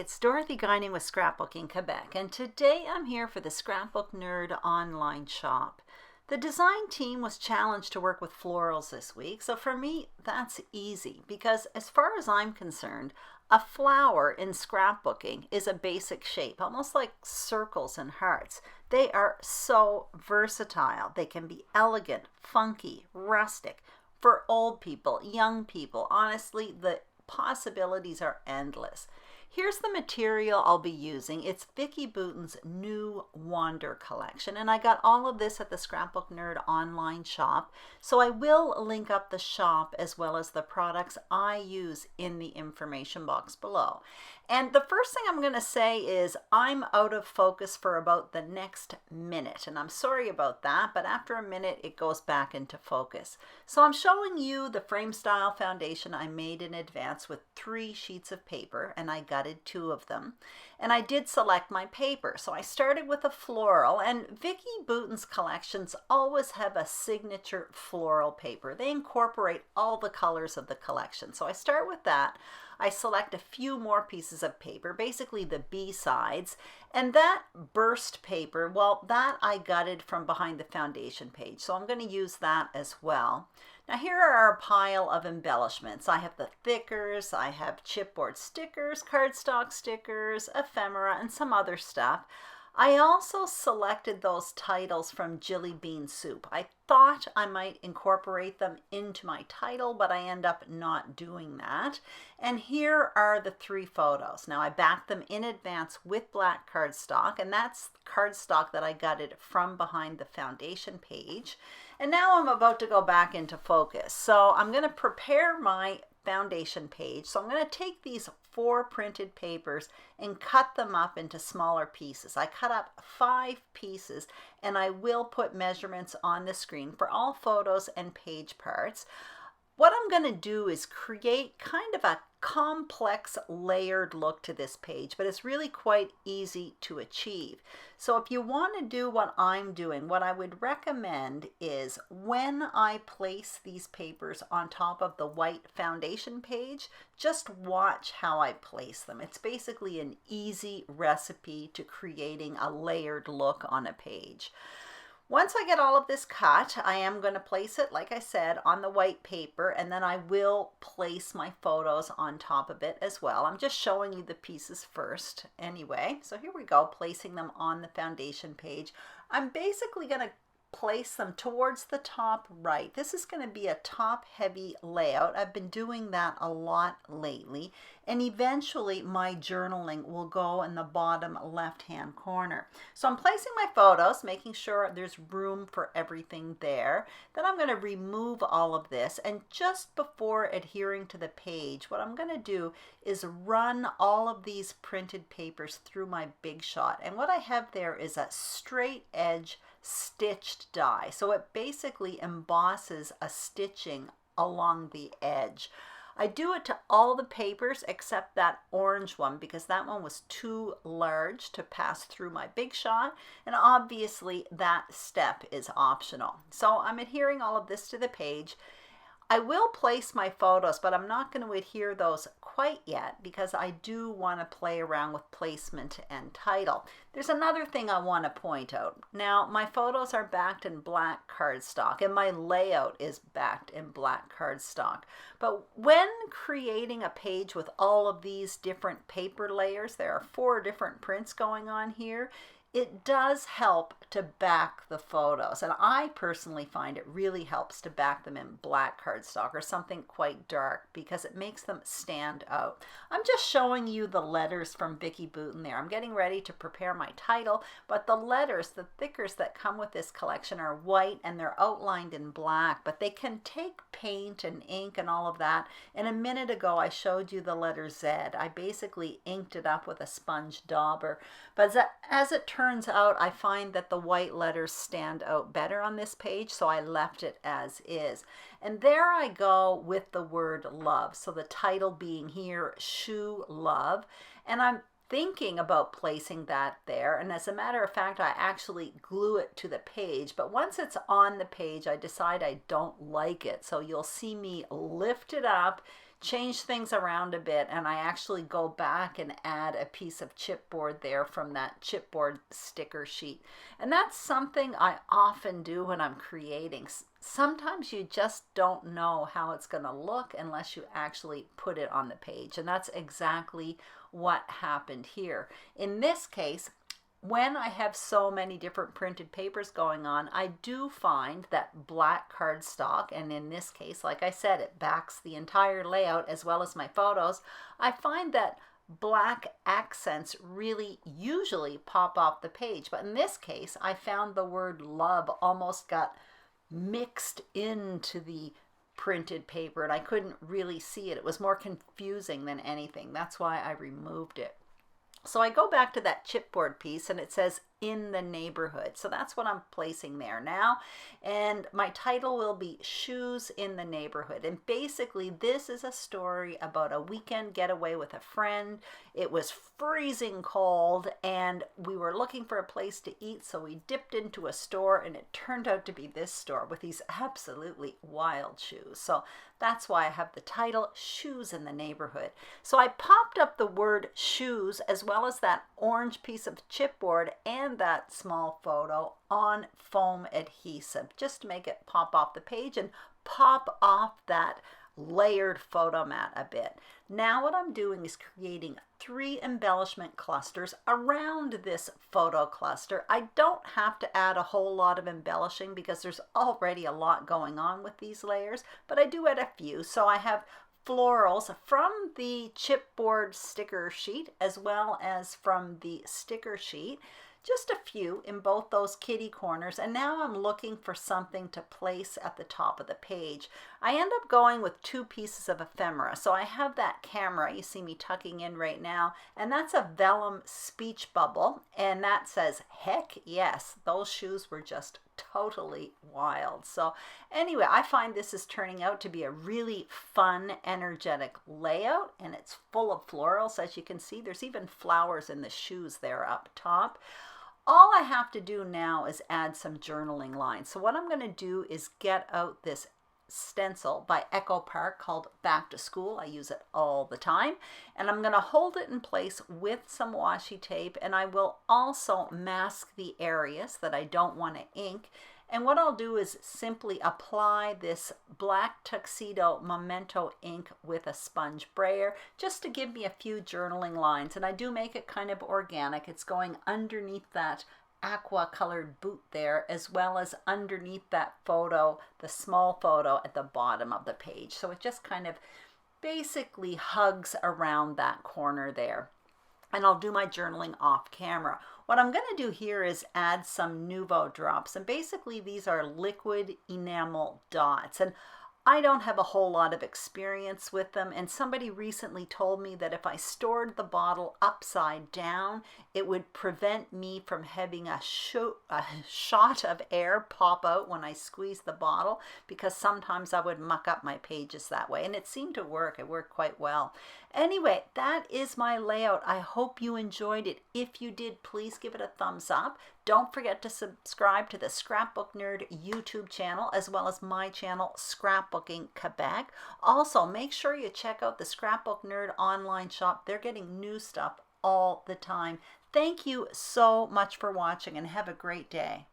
it's Dorothy Guining with Scrapbooking Quebec, and today I'm here for the Scrapbook Nerd Online shop. The design team was challenged to work with florals this week, so for me, that's easy because as far as I'm concerned, a flower in scrapbooking is a basic shape, almost like circles and hearts. They are so versatile. They can be elegant, funky, rustic. For old people, young people, honestly, the possibilities are endless. Here's the material I'll be using. It's Vicki Boutin's new Wander collection, and I got all of this at the Scrapbook Nerd Online shop, so I will link up the shop as well as the products I use in the information box below. And the first thing I'm going to say is I'm out of focus for about the next minute, and I'm sorry about that, but after a minute it goes back into focus. So I'm showing you the frame style foundation I made in advance with 3 sheets of paper, and I gutted 2 of them. And I did select my paper. So I started with a floral, and Vicki Boutin's collections always have a signature floral paper. They incorporate all the colors of the collection. So I start with that. I select a few more pieces of paper, basically the B-sides, and that burst paper, well, that I gutted from behind the foundation page, so I'm going to use that as well. Now here are a pile of embellishments. I have the thickers, I have chipboard stickers, cardstock stickers, ephemera, and some other stuff. I also selected those titles from Jilly Bean Soup. I thought I might incorporate them into my title, but I end up not doing that. And here are the 3 photos. Now I backed them in advance with black cardstock, and that's cardstock that I gutted from behind the foundation page. And now I'm about to go back into focus. So I'm going to prepare my foundation page. So I'm going to take these 4 printed papers and cut them up into smaller pieces. I cut up 5 pieces, and I will put measurements on the screen for all photos and page parts. What I'm going to do is create kind of a complex layered look to this page, but it's really quite easy to achieve. So if you want to do what I'm doing, what I would recommend is when I place these papers on top of the white foundation page, just watch how I place them. It's basically an easy recipe to creating a layered look on a page. Once I get all of this cut, I am going to place it, like I said, on the white paper, and then I will place my photos on top of it as well. I'm just showing you the pieces first anyway. So here we go, placing them on the foundation page. I'm basically going to place them towards the top right. This is going to be a top heavy layout. I've been doing that a lot lately, and eventually my journaling will go in the bottom left hand corner. So I'm placing my photos, making sure there's room for everything there. Then I'm going to remove all of this, and just before adhering to the page, what I'm going to do is run all of these printed papers through my Big Shot, and what I have there is a straight edge stitched die. So it basically embosses a stitching along the edge. I do it to all the papers except that orange one because that one was too large to pass through my Big Shot, and obviously that step is optional. So I'm adhering all of this to the page. I will place my photos, but I'm not going to adhere those quite yet because I do want to play around with placement and title. There's another thing I want to point out. Now, my photos are backed in black cardstock, and my layout is backed in black cardstock. But when creating a page with all of these different paper layers, there are 4 different prints going on here, it does help to back the photos, and I personally find it really helps to back them in black cardstock or something quite dark because it makes them stand out. I'm just showing you the letters from Vicki Boutin there. I'm getting ready to prepare my title, but the letters, the thickers that come with this collection are white and they're outlined in black, but they can take paint and ink and all of that. And a minute ago I showed you the letter Z. I basically inked it up with a sponge dauber, but as it turns out, I find that the white letters stand out better on this page, so I left it as is. And there I go with the word love. So the title being here, Shoe Love. And I'm thinking about placing that there, and as a matter of fact I actually glue it to the page, but once it's on the page I decide I don't like it, so you'll see me lift it up, change things around a bit, and I actually go back and add a piece of chipboard there from that chipboard sticker sheet. And that's something I often do when I'm creating. Sometimes you just don't know how it's going to look unless you actually put it on the page. And that's exactly what happened here. In this case, when I have so many different printed papers going on, I do find that black cardstock, and in this case, like I said, it backs the entire layout as well as my photos. I find that black accents really usually pop off the page. But in this case, I found the word love almost got mixed into the printed paper, and I couldn't really see it. It was more confusing than anything. That's why I removed it. So I go back to that chipboard piece, and it says in the neighborhood. So that's what I'm placing there now. And my title will be Shoes in the Neighborhood. And basically this is a story about a weekend getaway with a friend. It was freezing cold and we were looking for a place to eat. So we dipped into a store, and it turned out to be this store with these absolutely wild shoes. So that's why I have the title Shoes in the Neighborhood. So I popped up the word shoes as well as that orange piece of chipboard and that small photo on foam adhesive just to make it pop off the page and pop off that layered photo mat a bit. Now what I'm doing is creating 3 embellishment clusters around this photo cluster. I don't have to add a whole lot of embellishing because there's already a lot going on with these layers, but I do add a few. So I have florals from the chipboard sticker sheet as well as from the sticker sheet. Just a few in both those kitty corners, and now I'm looking for something to place at the top of the page. I end up going with 2 pieces of ephemera. So I have that camera you see me tucking in right now, and that's a vellum speech bubble, and that says, heck yes, those shoes were just totally wild. So anyway, I find this is turning out to be a really fun, energetic layout, and it's full of florals. As you can see, there's even flowers in the shoes there up top. All I have to do now is add some journaling lines. So what I'm going to do is get out this stencil by Echo Park called Back to School. I use it all the time, and I'm going to hold it in place with some washi tape, and I will also mask the areas that I don't want to ink. And what I'll do is simply apply this black tuxedo memento ink with a sponge brayer just to give me a few journaling lines. And I do make it kind of organic. It's going underneath that aqua colored boot there, as well as underneath that photo, the small photo at the bottom of the page. So it just kind of basically hugs around that corner there. And I'll do my journaling off camera. What I'm going to do here is add some Nouveau drops, and basically these are liquid enamel dots, and I don't have a whole lot of experience with them, and somebody recently told me that if I stored the bottle upside down, it would prevent me from having a shot of air pop out when I squeeze the bottle, because sometimes I would muck up my pages that way, and it seemed to work. It worked quite well. Anyway, that is my layout. I hope you enjoyed it. If you did, please give it a thumbs up. Don't forget to subscribe to the Scrapbook Nerd YouTube channel as well as my channel, Scrapbooking Quebec. Also, make sure you check out the Scrapbook Nerd Online shop. They're getting new stuff all the time. Thank you so much for watching, and have a great day.